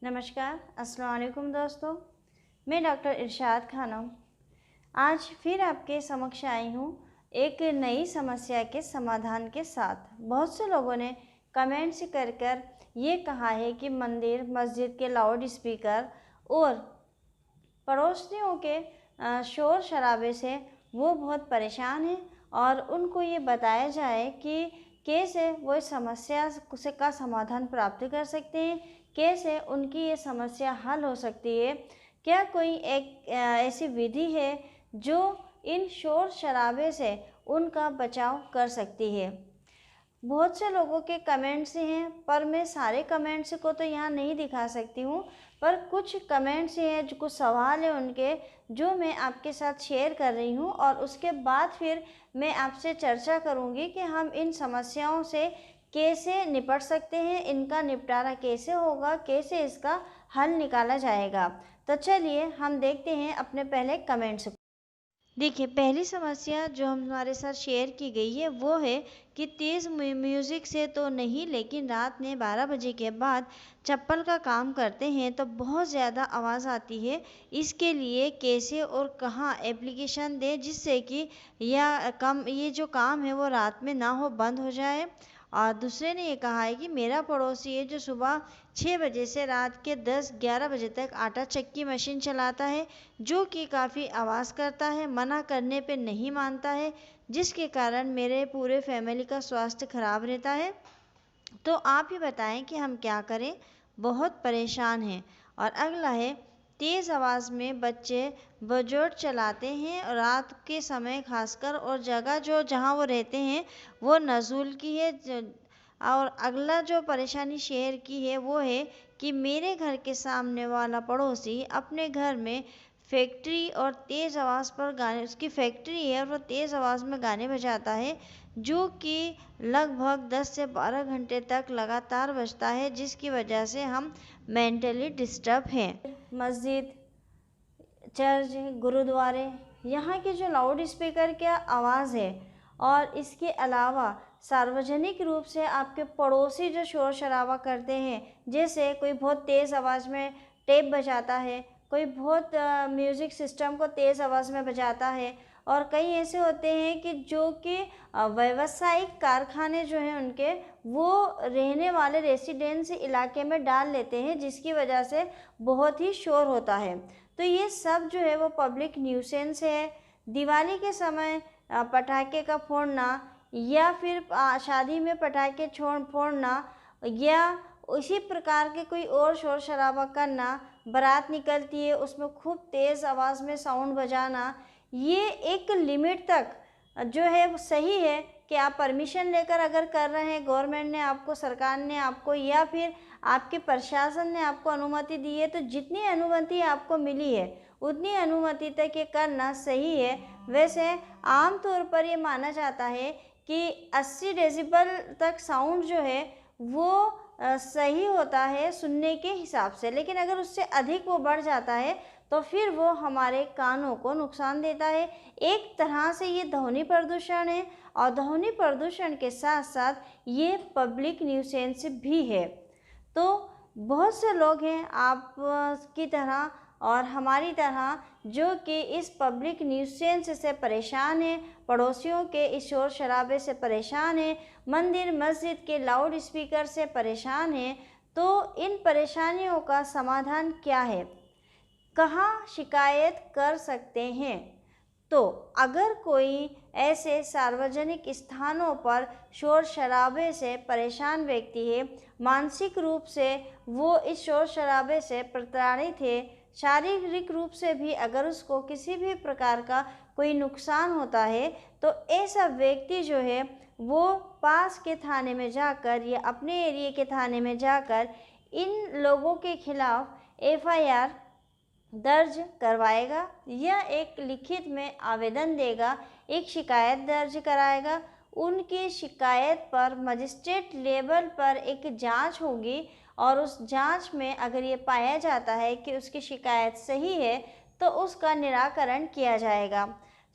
नमस्कार, अस्सलाम वालेकुम दोस्तों। मैं डॉक्टर इरशाद खानम आज फिर आपके समक्ष आई हूँ एक नई समस्या के समाधान के साथ। बहुत से लोगों ने कमेंट्स कर ये कहा है कि मंदिर मस्जिद के लाउड स्पीकर और पड़ोसियों के शोर शराबे से वो बहुत परेशान हैं और उनको ये बताया जाए कि कैसे वो इस समस्या का समाधान प्राप्त कर सकते हैं, कैसे उनकी ये समस्या हल हो सकती है। क्या कोई एक ऐसी विधि है जो इन शोर शराबे से उनका बचाव कर सकती है। बहुत से लोगों के कमेंट्स हैं, पर मैं सारे कमेंट्स को तो यहाँ नहीं दिखा सकती हूँ, पर कुछ कमेंट्स हैं, जो कुछ सवाल हैं उनके, जो मैं आपके साथ शेयर कर रही हूँ और उसके बाद फिर मैं आपसे चर्चा करूँगी कि हम इन समस्याओं से कैसे निपट सकते हैं, इनका निपटारा कैसे होगा, कैसे इसका हल निकाला जाएगा। तो चलिए हम देखते हैं अपने पहले कमेंट्स। देखिए, पहली समस्या जो हमारे साथ शेयर की गई है वो है कि तेज़ म्यूज़िक से तो नहीं, लेकिन रात में 12 बजे के बाद चप्पल का काम करते हैं तो बहुत ज़्यादा आवाज़ आती है। इसके लिए कैसे और कहाँ एप्लीकेशन दें जिससे कि ये जो काम है वो रात में ना हो, बंद हो जाए। और दूसरे ने ये कहा है कि मेरा पड़ोसी है जो सुबह 6 बजे से रात के 10-11 बजे तक आटा चक्की मशीन चलाता है, जो कि काफ़ी आवाज़ करता है, मना करने पे नहीं मानता है, जिसके कारण मेरे पूरे फैमिली का स्वास्थ्य खराब रहता है। तो आप ही बताएं कि हम क्या करें, बहुत परेशान हैं। और अगला है, तेज़ आवाज़ में बच्चे बजोट चलाते हैं और रात के समय खासकर, और जगह जो जहाँ वो रहते हैं वो नज़ुल की है। और अगला जो परेशानी शेयर की है वो है कि मेरे घर के सामने वाला पड़ोसी अपने घर में फैक्ट्री और तेज़ आवाज़ पर गाने, उसकी फैक्ट्री है और वो तेज़ आवाज़ में गाने बजाता है, जो कि लगभग 10 से 12 घंटे तक लगातार बजता है, जिसकी वजह से हम मेंटली डिस्टर्ब हैं। मस्जिद, चर्च, गुरुद्वारे, यहाँ के जो लाउड स्पीकर की आवाज़ है और इसके अलावा सार्वजनिक रूप से आपके पड़ोसी जो शोर शराबा करते हैं, जैसे कोई बहुत तेज़ आवाज़ में टेप बजाता है, कोई बहुत म्यूज़िक सिस्टम को तेज़ आवाज़ में बजाता है, और कई ऐसे होते हैं कि जो कि व्यावसायिक कारखाने जो हैं उनके, वो रहने वाले रेसिडेंस इलाके में डाल लेते हैं, जिसकी वजह से बहुत ही शोर होता है। तो ये सब जो है वो पब्लिक न्यूसेंस है। दिवाली के समय पटाखे का फोड़ना, या फिर शादी में पटाखे फोड़ना, या उसी प्रकार के कोई और शोर शराबा करना, बारात निकलती है उसमें खूब तेज़ आवाज़ में साउंड बजाना, ये एक लिमिट तक जो है वो सही है कि आप परमिशन लेकर अगर कर रहे हैं, गवर्नमेंट ने आपको, सरकार ने आपको, या फिर आपके प्रशासन ने आपको अनुमति दी है, तो जितनी अनुमति आपको मिली है उतनी अनुमति तक ये करना सही है। वैसे आमतौर पर ये माना जाता है कि 80 डेसिबल तक साउंड जो है वो सही होता है सुनने के हिसाब से, लेकिन अगर उससे अधिक वो बढ़ जाता है तो फिर वो हमारे कानों को नुकसान देता है। एक तरह से ये ध्वनि प्रदूषण है, और ध्वनि प्रदूषण के साथ साथ ये पब्लिक न्यूसेंस भी है। तो बहुत से लोग हैं आप की तरह और हमारी तरह, जो कि इस पब्लिक न्यूसेंस से परेशान हैं, पड़ोसियों के इस शोर शराबे से परेशान हैं, मंदिर मस्जिद के लाउड स्पीकर से परेशान हैं। तो इन परेशानियों का समाधान क्या है, कहाँ शिकायत कर सकते हैं? तो अगर कोई ऐसे सार्वजनिक स्थानों पर शोर शराबे से परेशान व्यक्ति है, मानसिक रूप से वो इस शोर शराबे से प्रताड़ित है, शारीरिक रूप से भी अगर उसको किसी भी प्रकार का कोई नुकसान होता है, तो ऐसा व्यक्ति जो है वो पास के थाने में जाकर या अपने एरिया के थाने में जाकर इन लोगों के खिलाफ FIR दर्ज करवाएगा, या एक लिखित में आवेदन देगा, एक शिकायत दर्ज कराएगा। उनकी शिकायत पर मजिस्ट्रेट लेवल पर एक जांच होगी, और उस जांच में अगर ये पाया जाता है कि उसकी शिकायत सही है तो उसका निराकरण किया जाएगा।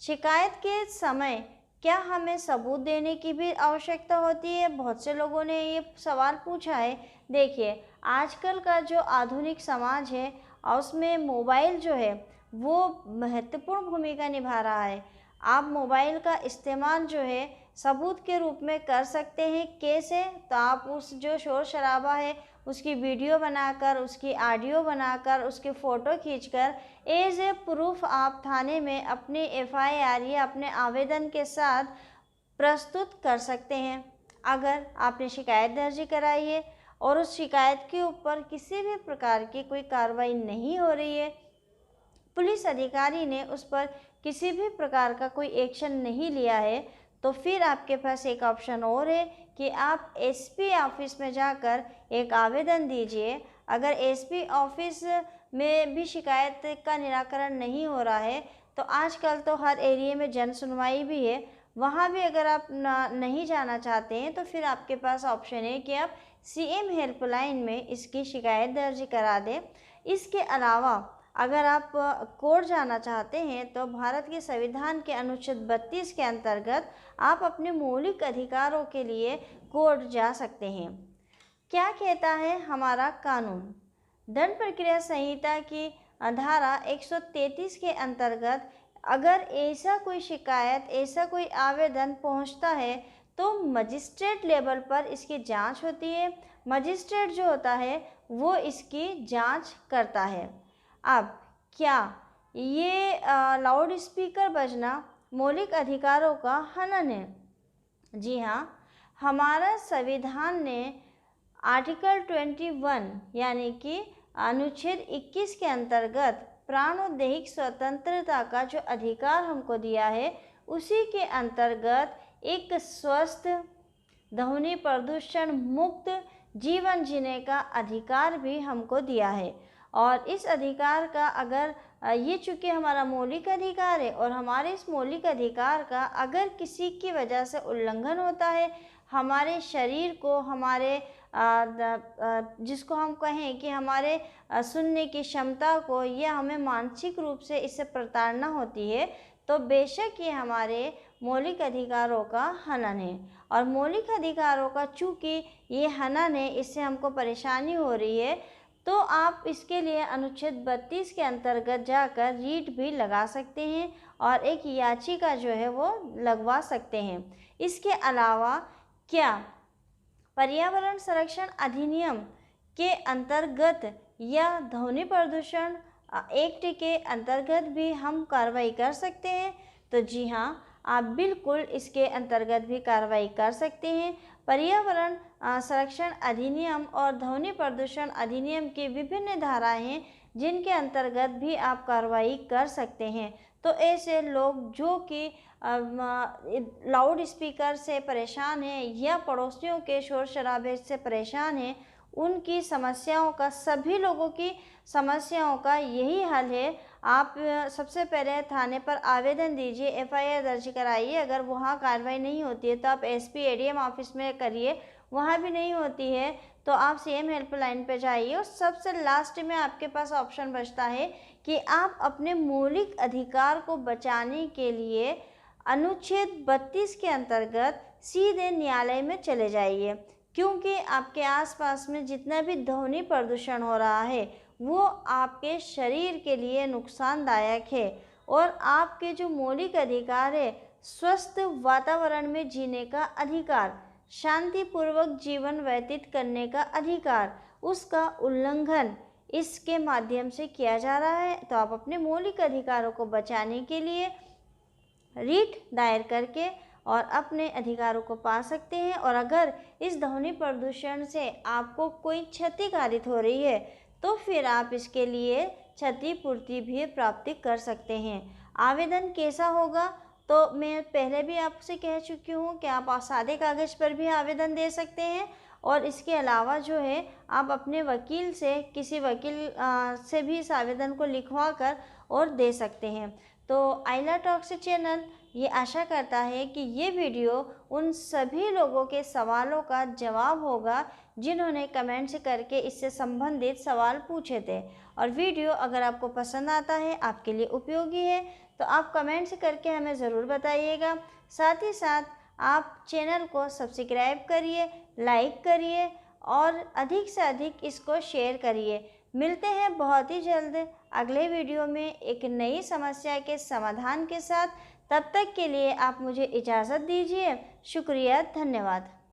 शिकायत के समय क्या हमें सबूत देने की भी आवश्यकता होती है? बहुत से लोगों ने ये सवाल पूछा है। देखिए, आजकल का जो आधुनिक समाज है उसमें मोबाइल जो है वो महत्वपूर्ण भूमिका निभा रहा है। आप मोबाइल का इस्तेमाल जो है सबूत के रूप में कर सकते हैं। कैसे? तो आप उस जो शोर शराबा है उसकी वीडियो बनाकर, उसकी ऑडियो बनाकर, उसकी फ़ोटो खींचकर एज ए प्रूफ आप थाने में अपने एफआईआर या अपने आवेदन के साथ प्रस्तुत कर सकते हैं। अगर आपने शिकायत दर्ज कराई है और उस शिकायत के ऊपर किसी भी प्रकार की कोई कार्रवाई नहीं हो रही है, पुलिस अधिकारी ने उस पर किसी भी प्रकार का कोई एक्शन नहीं लिया है, तो फिर आपके पास एक ऑप्शन और है कि आप एसपी ऑफिस में जाकर एक आवेदन दीजिए। अगर एसपी ऑफिस में भी शिकायत का निराकरण नहीं हो रहा है, तो आजकल तो हर एरिया में जन सुनवाई भी है, वहाँ भी अगर आप नहीं जाना चाहते हैं तो फिर आपके पास ऑप्शन है कि आप सीएम हेल्पलाइन में इसकी शिकायत दर्ज करा दें। इसके अलावा अगर आप कोर्ट जाना चाहते हैं तो भारत के संविधान के अनुच्छेद 32 के अंतर्गत आप अपने मौलिक अधिकारों के लिए कोर्ट जा सकते हैं। क्या कहता है हमारा कानून? दंड प्रक्रिया संहिता की धारा 133 के अंतर्गत अगर ऐसा कोई शिकायत, ऐसा कोई आवेदन पहुंचता है तो मजिस्ट्रेट लेवल पर इसकी जांच होती है। मजिस्ट्रेट जो होता है वो इसकी जांच करता है। अब क्या ये लाउड स्पीकर बजना मौलिक अधिकारों का हनन है? जी हाँ, हमारा संविधान ने आर्टिकल 21 यानी कि अनुच्छेद 21 के अंतर्गत प्राण और दैहिक स्वतंत्रता का जो अधिकार हमको दिया है, उसी के अंतर्गत एक स्वस्थ, ध्वनि प्रदूषण मुक्त जीवन जीने का अधिकार भी हमको दिया है। और इस अधिकार का अगर ये चूँकि हमारा मौलिक अधिकार है और हमारे इस मौलिक अधिकार का अगर किसी की वजह से उल्लंघन होता है, हमारे शरीर को, हमारे जिसको हम कहें कि हमारे सुनने की क्षमता को, या हमें मानसिक रूप से इससे प्रताड़ना होती है, तो बेशक ये हमारे मौलिक अधिकारों का हनन है। और मौलिक अधिकारों का चूँकि ये हनन है, इससे हमको परेशानी हो रही है, तो आप इसके लिए अनुच्छेद 32 के अंतर्गत जाकर रीट भी लगा सकते हैं और एक याचिका जो है वो लगवा सकते हैं। इसके अलावा क्या पर्यावरण संरक्षण अधिनियम के अंतर्गत या ध्वनि प्रदूषण एक्ट के अंतर्गत भी हम कार्रवाई कर सकते हैं? तो जी हाँ, आप बिल्कुल इसके अंतर्गत भी कार्रवाई कर सकते हैं। पर्यावरण संरक्षण अधिनियम और ध्वनि प्रदूषण अधिनियम की विभिन्न धाराएं हैं जिनके अंतर्गत भी आप कार्रवाई कर सकते हैं। तो ऐसे लोग जो कि लाउड स्पीकर से परेशान हैं या पड़ोसियों के शोर शराबे से परेशान हैं, उनकी समस्याओं का, सभी लोगों की समस्याओं का यही हल है। आप सबसे पहले थाने पर आवेदन दीजिए, एफआईआर दर्ज कराइए। अगर वहाँ कार्रवाई नहीं होती है तो आप एसपी एडीएम ऑफिस में करिए, वहाँ भी नहीं होती है तो आप सीएम हेल्पलाइन पे जाइए। और सबसे लास्ट में आपके पास ऑप्शन बचता है कि आप अपने मौलिक अधिकार को बचाने के लिए अनुच्छेद 32 के अंतर्गत सीधे न्यायालय में चले जाइए, क्योंकि आपके आसपास में जितना भी ध्वनि प्रदूषण हो रहा है वो आपके शरीर के लिए नुकसानदायक है। और आपके जो मौलिक अधिकार है, स्वस्थ वातावरण में जीने का अधिकार, शांतिपूर्वक जीवन व्यतीत करने का अधिकार, उसका उल्लंघन इसके माध्यम से किया जा रहा है। तो आप अपने मौलिक अधिकारों को बचाने के लिए रीट दायर करके और अपने अधिकारों को पा सकते हैं। और अगर इस ध्वनि प्रदूषण से आपको कोई क्षति कारित हो रही है तो फिर आप इसके लिए क्षतिपूर्ति भी प्राप्ति कर सकते हैं। आवेदन कैसा होगा? तो मैं पहले भी आपसे कह चुकी हूँ कि आप सादे कागज़ पर भी आवेदन दे सकते हैं, और इसके अलावा जो है आप अपने वकील से, किसी वकील से भी इस आवेदन को लिखवा कर और दे सकते हैं। तो आइला टॉक्स चैनल ये आशा करता है कि ये वीडियो उन सभी लोगों के सवालों का जवाब होगा जिन्होंने कमेंट्स करके इससे संबंधित सवाल पूछे थे। और वीडियो अगर आपको पसंद आता है, आपके लिए उपयोगी है, तो आप कमेंट्स करके हमें ज़रूर बताइएगा। साथ ही साथ आप चैनल को सब्सक्राइब करिए, लाइक करिए और अधिक से अधिक इसको शेयर करिए। मिलते हैं बहुत ही जल्द अगले वीडियो में एक नई समस्या के समाधान के साथ। तब तक के लिए आप मुझे इजाज़त दीजिए। शुक्रिया, धन्यवाद।